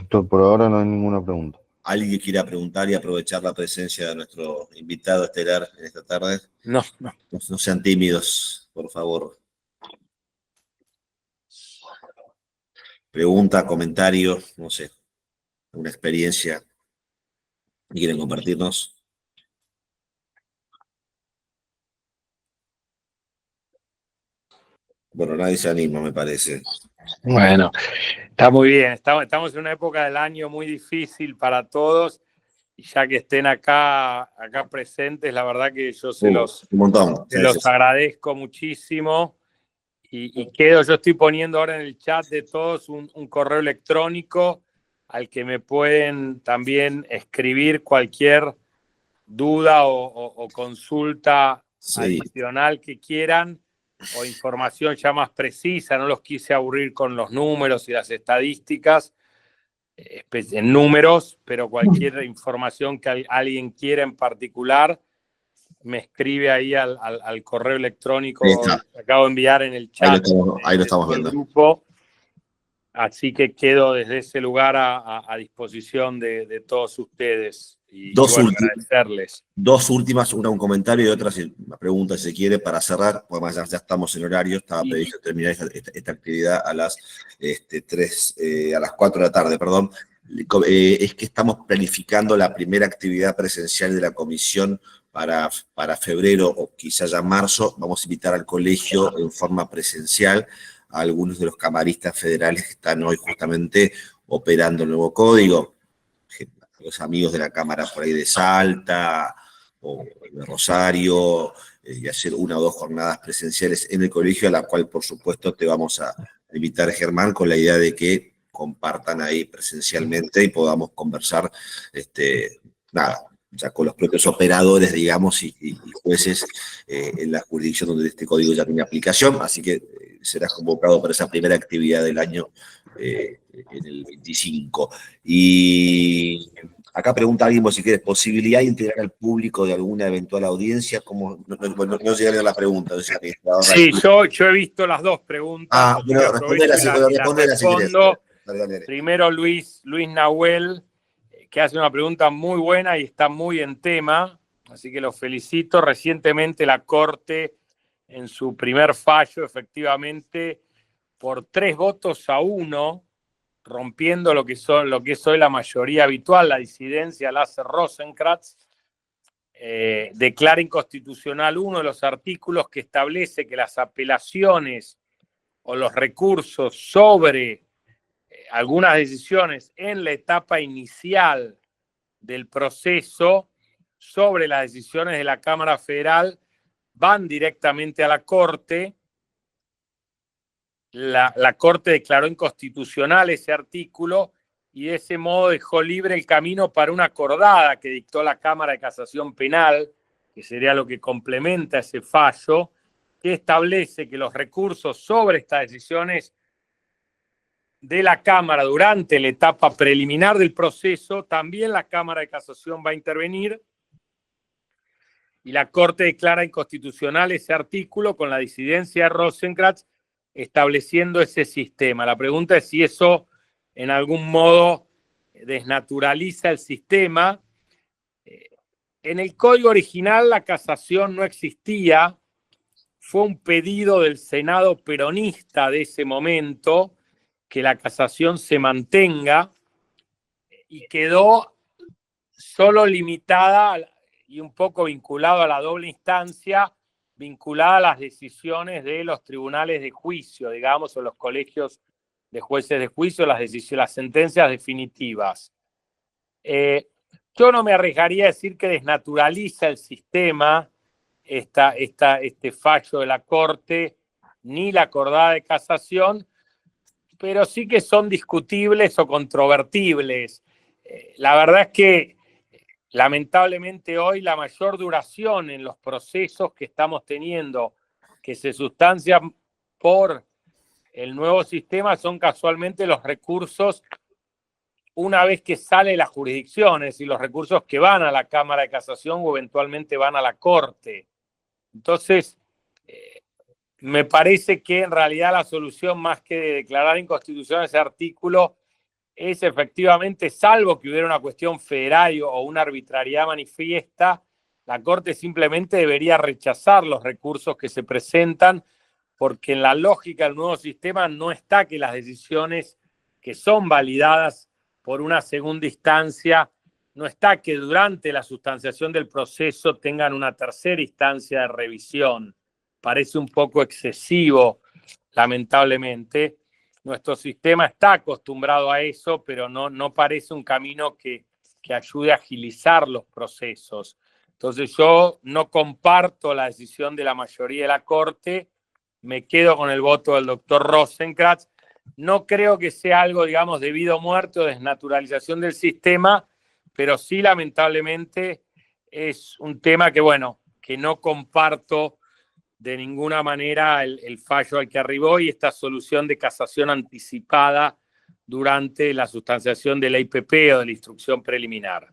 doctor, por ahora no hay ninguna pregunta. ¿Alguien que quiera preguntar y aprovechar la presencia de nuestro invitado estelar en esta tarde? No. No sean tímidos, por favor. Pregunta, comentario, no sé, una experiencia que quieren compartirnos. Bueno, nadie se anima, me parece. Bueno, está muy bien. Estamos en una época del año muy difícil para todos, y ya que estén acá presentes, la verdad que yo se los agradezco muchísimo. Y yo estoy poniendo ahora en el chat de todos un correo electrónico al que me pueden también escribir cualquier duda o consulta adicional que quieran, o información ya más precisa. No los quise aburrir con los números y las estadísticas en números, pero cualquier información que alguien quiera en particular, me escribe ahí al correo electrónico que acabo de enviar en el chat. Ahí lo estamos viendo. Grupo. Así que quedo desde ese lugar a disposición de todos ustedes. Y agradecerles. Dos últimas, una un comentario y otra una pregunta, si se quiere, para cerrar, porque además ya estamos en horario, estaba previsto terminar esta actividad a las 4 de la tarde, perdón. Es que estamos planificando la primera actividad presencial de la comisión para febrero o quizás ya marzo. Vamos a invitar al colegio en forma presencial a algunos de los camaristas federales que están hoy justamente operando el nuevo código. Los amigos de la Cámara por ahí de Salta, o de Rosario, y hacer 1 o 2 jornadas presenciales en el colegio, a la cual, por supuesto, te vamos a invitar, Germán, con la idea de que compartan ahí presencialmente y podamos conversar, nada, ya con los propios operadores, digamos, y jueces en la jurisdicción donde este código ya tiene aplicación, así que serás convocado para esa primera actividad del año en el 25. Y acá pregunta alguien, si quieres, posibilidad de integrar al público de alguna eventual audiencia, ¿cómo? No llegaría a la pregunta. O sea, sí, yo he visto las dos preguntas. Bueno, respondela si querés. Dale. Primero Luis Nahuel, que hace una pregunta muy buena y está muy en tema, así que lo felicito. Recientemente la Corte, en su primer fallo, efectivamente, por 3-1, rompiendo lo que es hoy la mayoría habitual, la disidencia, la hace Rosenkrantz, declara inconstitucional uno de los artículos que establece que las apelaciones o los recursos sobre algunas decisiones en la etapa inicial del proceso sobre las decisiones de la Cámara Federal van directamente a la Corte. La Corte declaró inconstitucional ese artículo y de ese modo dejó libre el camino para una acordada que dictó la Cámara de Casación Penal, que sería lo que complementa ese fallo, que establece que los recursos sobre estas decisiones de la Cámara durante la etapa preliminar del proceso, también la Cámara de Casación va a intervenir y la Corte declara inconstitucional ese artículo con la disidencia de Rosenkrantz, estableciendo ese sistema. La pregunta es si eso en algún modo desnaturaliza el sistema. En el código original la casación no existía, fue un pedido del Senado peronista de ese momento que la casación se mantenga y quedó solo limitada y un poco vinculado a la doble instancia, vinculada a las decisiones de los tribunales de juicio, digamos, o los colegios de jueces de juicio, las sentencias definitivas. Yo no me arriesgaría a decir que desnaturaliza el sistema este fallo de la Corte, ni la acordada de casación, pero sí que son discutibles o controvertibles. La verdad es que lamentablemente hoy la mayor duración en los procesos que estamos teniendo, que se sustancian por el nuevo sistema, son casualmente los recursos una vez que sale la jurisdicción, es decir, los recursos que van a la Cámara de Casación o eventualmente van a la Corte. Entonces, me parece que en realidad la solución, más que de declarar inconstitucional ese artículo, es efectivamente, salvo que hubiera una cuestión federal o una arbitrariedad manifiesta, la Corte simplemente debería rechazar los recursos que se presentan, porque en la lógica del nuevo sistema no está que las decisiones que son validadas por una segunda instancia, no está que durante la sustanciación del proceso tengan una tercera instancia de revisión. Parece un poco excesivo, lamentablemente. Nuestro sistema está acostumbrado a eso, pero no parece un camino que ayude a agilizar los procesos. Entonces yo no comparto la decisión de la mayoría de la Corte, me quedo con el voto del doctor Rosenkrantz. No creo que sea algo, digamos, de vida o muerte o desnaturalización del sistema, pero sí, lamentablemente, es un tema que no comparto de ninguna manera el fallo al que arribó y esta solución de casación anticipada durante la sustanciación de la IPP o de la instrucción preliminar.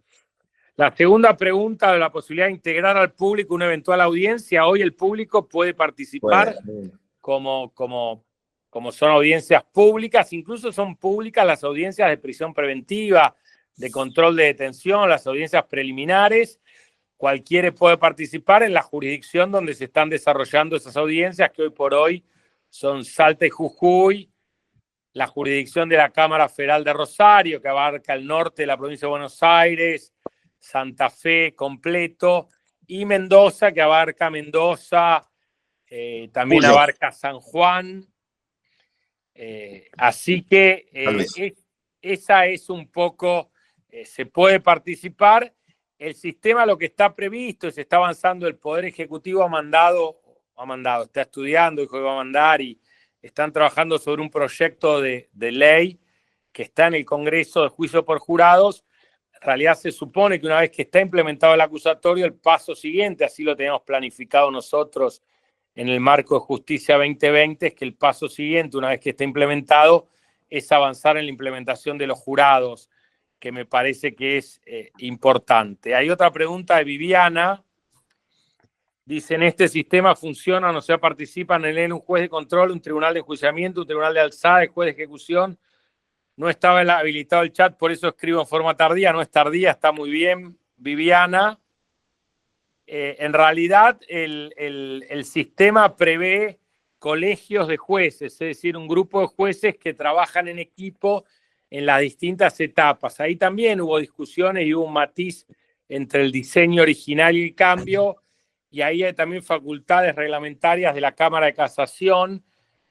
La segunda pregunta de la posibilidad de integrar al público una eventual audiencia. Hoy el público puede participar como son audiencias públicas, incluso son públicas las audiencias de prisión preventiva, de control de detención, las audiencias preliminares. Cualquiera puede participar en la jurisdicción donde se están desarrollando esas audiencias, que hoy por hoy son Salta y Jujuy, la jurisdicción de la Cámara Federal de Rosario, que abarca el norte de la provincia de Buenos Aires, Santa Fe completo, y Mendoza, que abarca Mendoza, también abarca San Juan. Así que esa es un poco, se puede participar el sistema lo que está previsto, se está avanzando, el Poder Ejecutivo está estudiando, dijo que va a mandar y están trabajando sobre un proyecto de ley que está en el Congreso de juicio por jurados. En realidad se supone que una vez que está implementado el acusatorio, el paso siguiente, así lo tenemos planificado nosotros en el marco de Justicia 2020, es que el paso siguiente, una vez que esté implementado, es avanzar en la implementación de los jurados, que me parece que es importante. Hay otra pregunta de Viviana. Dice, ¿en este sistema funcionan, o sea, participan en él un juez de control, un tribunal de enjuiciamiento, un tribunal de alzada, el juez de ejecución? No estaba habilitado el chat, por eso escribo en forma tardía. No es tardía, está muy bien, Viviana. En realidad, el sistema prevé colegios de jueces, es decir, un grupo de jueces que trabajan en equipo en las distintas etapas. Ahí también hubo discusiones y hubo un matiz entre el diseño original y el cambio, y ahí hay también facultades reglamentarias de la Cámara de Casación.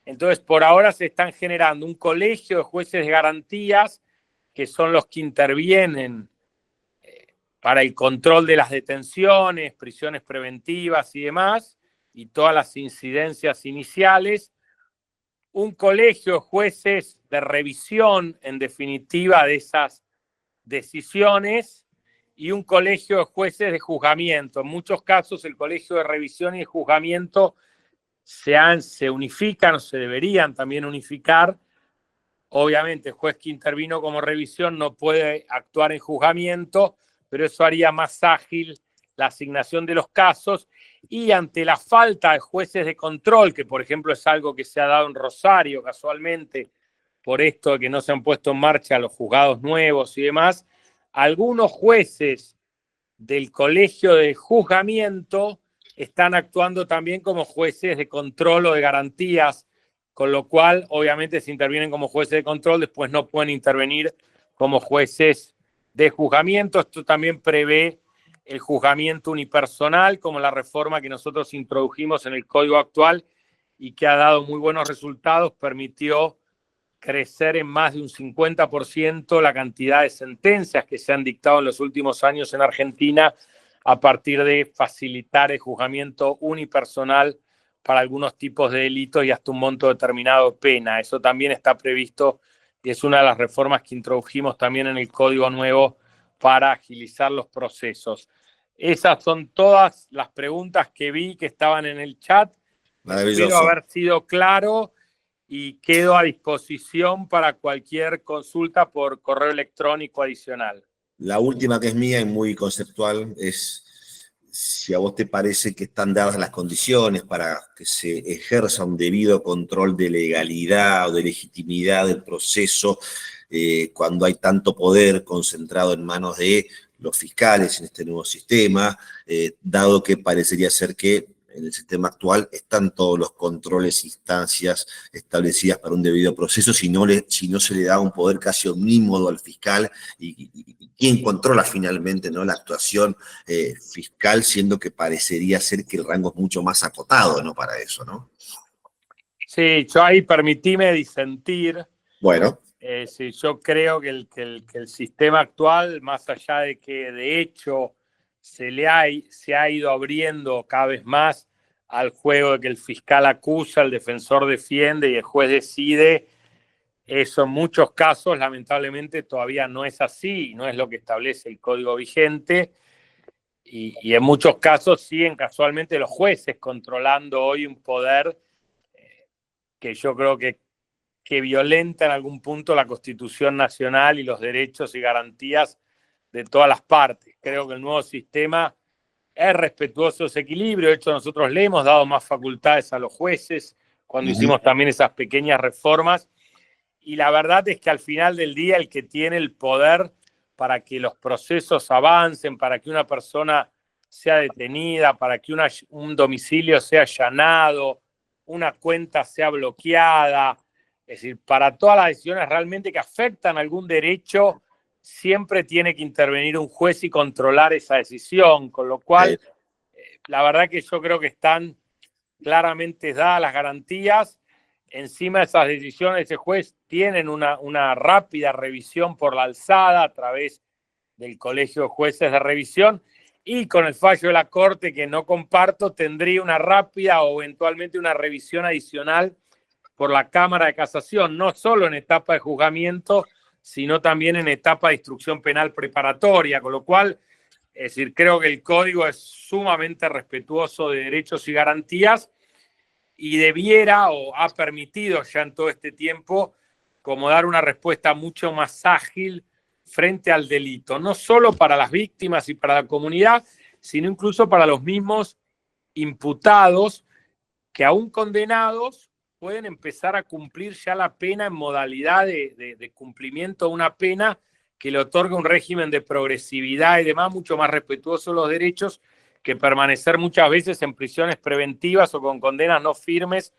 Entonces, por ahora se están generando un colegio de jueces de garantías, que son los que intervienen para el control de las detenciones, prisiones preventivas y demás, y todas las incidencias iniciales. Un colegio de jueces de revisión, en definitiva, de esas decisiones, y un colegio de jueces de juzgamiento. En muchos casos, el colegio de revisión y de juzgamiento se unifican o se deberían también unificar. Obviamente, el juez que intervino como revisión no puede actuar en juzgamiento, pero eso haría más ágil la asignación de los casos, y ante la falta de jueces de control, que por ejemplo es algo que se ha dado en Rosario casualmente, por esto de que no se han puesto en marcha los juzgados nuevos y demás, algunos jueces del colegio de juzgamiento están actuando también como jueces de control o de garantías, con lo cual obviamente si intervienen como jueces de control después no pueden intervenir como jueces de juzgamiento. Esto también prevé el juzgamiento unipersonal, como la reforma que nosotros introdujimos en el código actual y que ha dado muy buenos resultados. Permitió crecer en más de un 50% la cantidad de sentencias que se han dictado en los últimos años en Argentina, a partir de facilitar el juzgamiento unipersonal para algunos tipos de delitos y hasta un monto determinado de pena. Eso también está previsto y es una de las reformas que introdujimos también en el Código Nuevo para agilizar los procesos. Esas son todas las preguntas que vi que estaban en el chat. Espero haber sido claro y quedo a disposición para cualquier consulta por correo electrónico adicional. La última, que es mía y muy conceptual, es si a vos te parece que están dadas las condiciones para que se ejerza un debido control de legalidad o de legitimidad del proceso cuando hay tanto poder concentrado en manos de los fiscales en este nuevo sistema, dado que parecería ser que en el sistema actual están todos los controles e instancias establecidas para un debido proceso, si no se le da un poder casi omnímodo al fiscal y quién controla finalmente, ¿no?, la actuación fiscal, siendo que parecería ser que el rango es mucho más acotado, ¿no?, para eso, ¿no? Sí, yo ahí permitíme disentir. Bueno. Sí, yo creo que el sistema actual, más allá de que de hecho se ha ido abriendo cada vez más al juego de que el fiscal acusa, el defensor defiende y el juez decide, eso en muchos casos lamentablemente todavía no es así, no es lo que establece el código vigente, y en muchos casos siguen casualmente los jueces controlando hoy un poder que yo creo que violenta en algún punto la Constitución Nacional y los derechos y garantías de todas las partes. Creo que el nuevo sistema es respetuoso de ese equilibrio. De hecho, nosotros le hemos dado más facultades a los jueces cuando hicimos también esas pequeñas reformas. Y la verdad es que al final del día el que tiene el poder para que los procesos avancen, para que una persona sea detenida, para que un domicilio sea allanado, una cuenta sea bloqueada, es decir, para todas las decisiones realmente que afectan algún derecho, siempre tiene que intervenir un juez y controlar esa decisión, con lo cual, la verdad que yo creo que están claramente dadas las garantías. Encima de esas decisiones, ese juez tienen una rápida revisión por la alzada a través del Colegio de Jueces de Revisión, y con el fallo de la Corte, que no comparto, tendría una rápida o eventualmente una revisión adicional por la Cámara de Casación, no solo en etapa de juzgamiento, sino también en etapa de instrucción penal preparatoria, con lo cual, es decir, creo que el Código es sumamente respetuoso de derechos y garantías y debiera o ha permitido ya en todo este tiempo como dar una respuesta mucho más ágil frente al delito, no solo para las víctimas y para la comunidad, sino incluso para los mismos imputados que aún condenados pueden empezar a cumplir ya la pena en modalidad de cumplimiento de una pena que le otorga un régimen de progresividad y demás mucho más respetuoso de los derechos que permanecer muchas veces en prisiones preventivas o con condenas no firmes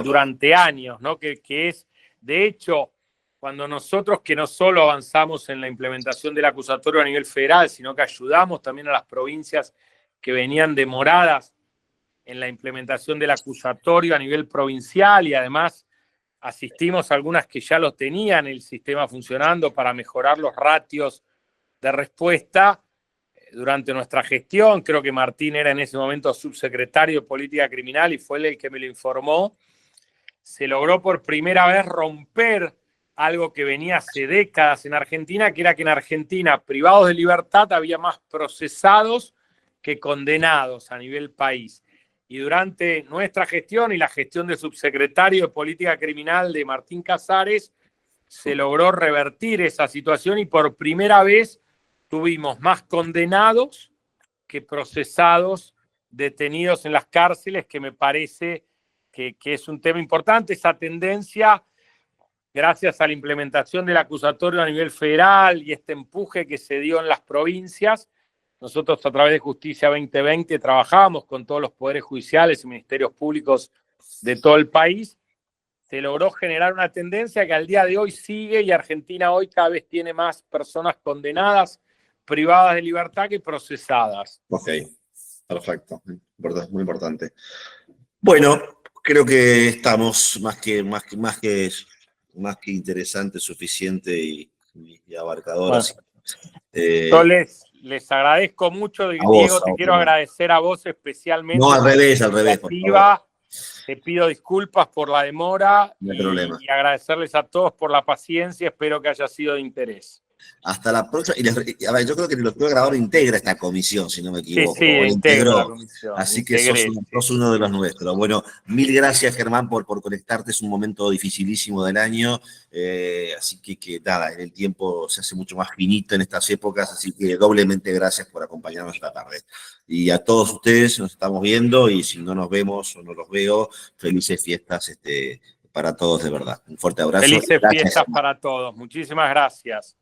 durante años, ¿no? Que es, de hecho, cuando nosotros que no solo avanzamos en la implementación del acusatorio a nivel federal, sino que ayudamos también a las provincias que venían demoradas en la implementación del acusatorio a nivel provincial y además asistimos a algunas que ya los tenían el sistema funcionando para mejorar los ratios de respuesta durante nuestra gestión. Creo que Martín era en ese momento subsecretario de Política Criminal y fue él el que me lo informó. Se logró por primera vez romper algo que venía hace décadas en Argentina, que era que en Argentina, privados de libertad, había más procesados que condenados a nivel país. Y durante nuestra gestión y la gestión del subsecretario de Política Criminal de Martín Casares, se logró revertir esa situación y por primera vez tuvimos más condenados que procesados detenidos en las cárceles, que me parece que es un tema importante. Esa tendencia, gracias a la implementación del acusatorio a nivel federal y este empuje que se dio en las provincias, nosotros a través de Justicia 2020 trabajamos con todos los poderes judiciales y ministerios públicos de todo el país. Se logró generar una tendencia que al día de hoy sigue y Argentina hoy cada vez tiene más personas condenadas, privadas de libertad que procesadas. Ok, perfecto, muy importante. Bueno, creo que estamos más que interesante, suficiente y abarcadoras. Bueno, yo les agradezco mucho, Diego, te quiero agradecer a vos especialmente. No, al revés, por favor. Te pido disculpas por la demora no hay problema. Y agradecerles a todos por la paciencia, espero que haya sido de interés. Hasta la próxima. A ver, yo creo que el doctor Grabador integra esta comisión, si no me equivoco. Sí, integro la comisión. Así que sos uno de los nuestros. Bueno, mil gracias, Germán, por conectarte. Es un momento dificilísimo del año. Así que nada, el tiempo se hace mucho más finito en estas épocas. Así que doblemente gracias por acompañarnos esta tarde. Y a todos ustedes nos estamos viendo y si no nos vemos o no los veo, felices fiestas para todos de verdad. Un fuerte abrazo. Felices fiestas para todos. Muchísimas gracias.